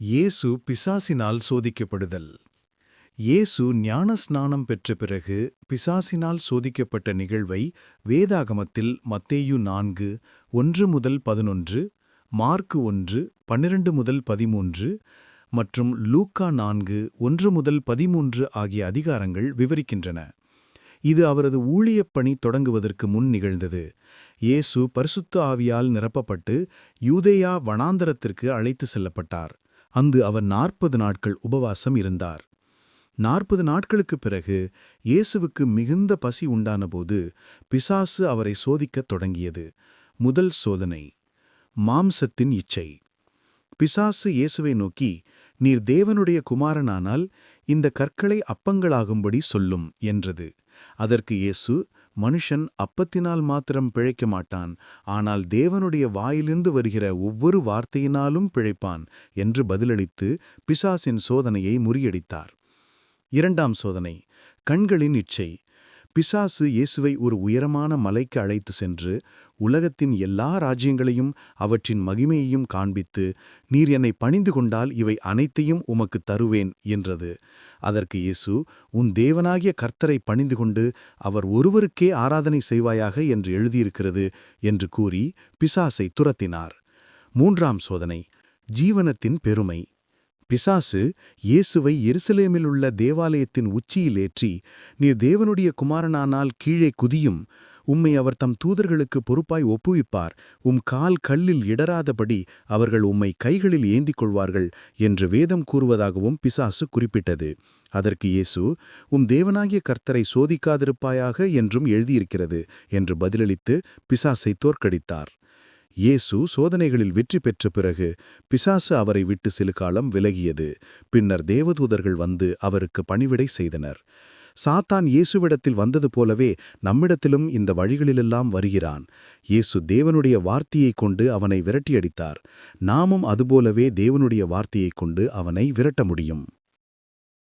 இயேசு பிசாசினால் சோதிக்கப்படுதல். இயேசு ஞானஸ்நானம் பெற்ற பிறகு பிசாசினால் சோதிக்கப்பட்ட நிகழ்வை வேதாகமத்தில் மத்தேயு 4, 1-11, மார்க்கு 1, 12-13 மற்றும் லூக்கா 4, 1-13 ஆகிய அதிகாரங்கள் விவரிக்கின்றன. இது அவரது ஊழியப் பணி தொடங்குவதற்கு முன் நிகழ்ந்தது. இயேசு பரிசுத்த ஆவியால் நிரப்பப்பட்டு யூதேயா வனாந்தரத்திற்கு அழைத்து செல்லப்பட்டார். அங்கு அவர் 40 நாட்கள் உபவாசம் இருந்தார். 40 நாட்களுக்குப் பிறகு இயேசுவுக்கு மிகுந்த பசி உண்டானபோது பிசாசு அவரை சோதிக்கத் தொடங்கியது. முதல் சோதனை, மாம்சத்தின் இச்சை. பிசாசு இயேசுவை நோக்கி, "நீர் தேவனுடைய குமாரனானால் இந்த கற்களை அப்பங்களாகும்படி சொல்லும்" என்றது. அதற்கு இயேசு, "மனுஷன் அப்பத்தினால் மாத்திரம் பிழைக்க மாட்டான், ஆனால் தேவனுடைய வாயிலிருந்து வருகிற ஒவ்வொரு வார்த்தையினாலும் பிழைப்பான்" என்று பதிலளித்து பிசாசின் சோதனையை முறியடித்தார். இரண்டாம் சோதனை, கண்களின் இச்சை. பிசாசு இயேசுவை ஒரு உயரமான மலைக்கு அழைத்து சென்று உலகத்தின் எல்லா ராஜ்யங்களையும் அவற்றின் மகிமையையும் காண்பித்து, "நீர் என்னை பணிந்து கொண்டால் இவை அனைத்தையும் உமக்குத் தருவேன்" என்றது. அதற்கு இயேசு, "உன் தேவனாகிய கர்த்தரை பணிந்து கொண்டு அவர் ஒருவருக்கே ஆராதனை செய்வாயாக என்று எழுதியிருக்கிறது" என்று கூறி பிசாசை துரத்தினார். மூன்றாம் சோதனை, ஜீவனத்தின் பெருமை. பிசாசு இயேசுவை எருசலேமிலுள்ள தேவாலயத்தின் உச்சியில் ஏற்றி, "நீர் தேவனுடைய குமாரனானால் கீழே குதியும், உம்மை அவர் தம் தூதர்களுக்கு பொறுப்பாய் ஒப்புவிப்பார், உம் கால் கல்லில் இடராதபடி அவர்கள் உம்மை கைகளில் ஏந்திக் கொள்வார்கள்" என்று வேதம் கூறுவதாகவும் பிசாசு குறிப்பிட்டது. அதற்கு இயேசு, "உம் தேவனாகிய கர்த்தரை சோதிக்காதிருப்பாயாக என்றும் எழுதியிருக்கிறது" என்று பதிலளித்து பிசாசை தோற்கடித்தார். இயேசு சோதனைகளில் வெற்றி பெற்ற பிறகு பிசாசு அவரை விட்டு சில காலம் விலகியது. பின்னர் தேவதூதர்கள் வந்து அவருக்கு பணிவிடை செய்தனர். சாத்தான் இயேசுவிடத்தில் வந்தது போலவே நம்மிடத்திலும் இந்த வழிகளிலெல்லாம் வருகிறான். இயேசு தேவனுடைய வார்த்தையைக் கொண்டு அவனை விரட்டியடித்தார். நாமும் அதுபோலவே தேவனுடைய வார்த்தையைக் கொண்டு அவனை விரட்ட முடியும்.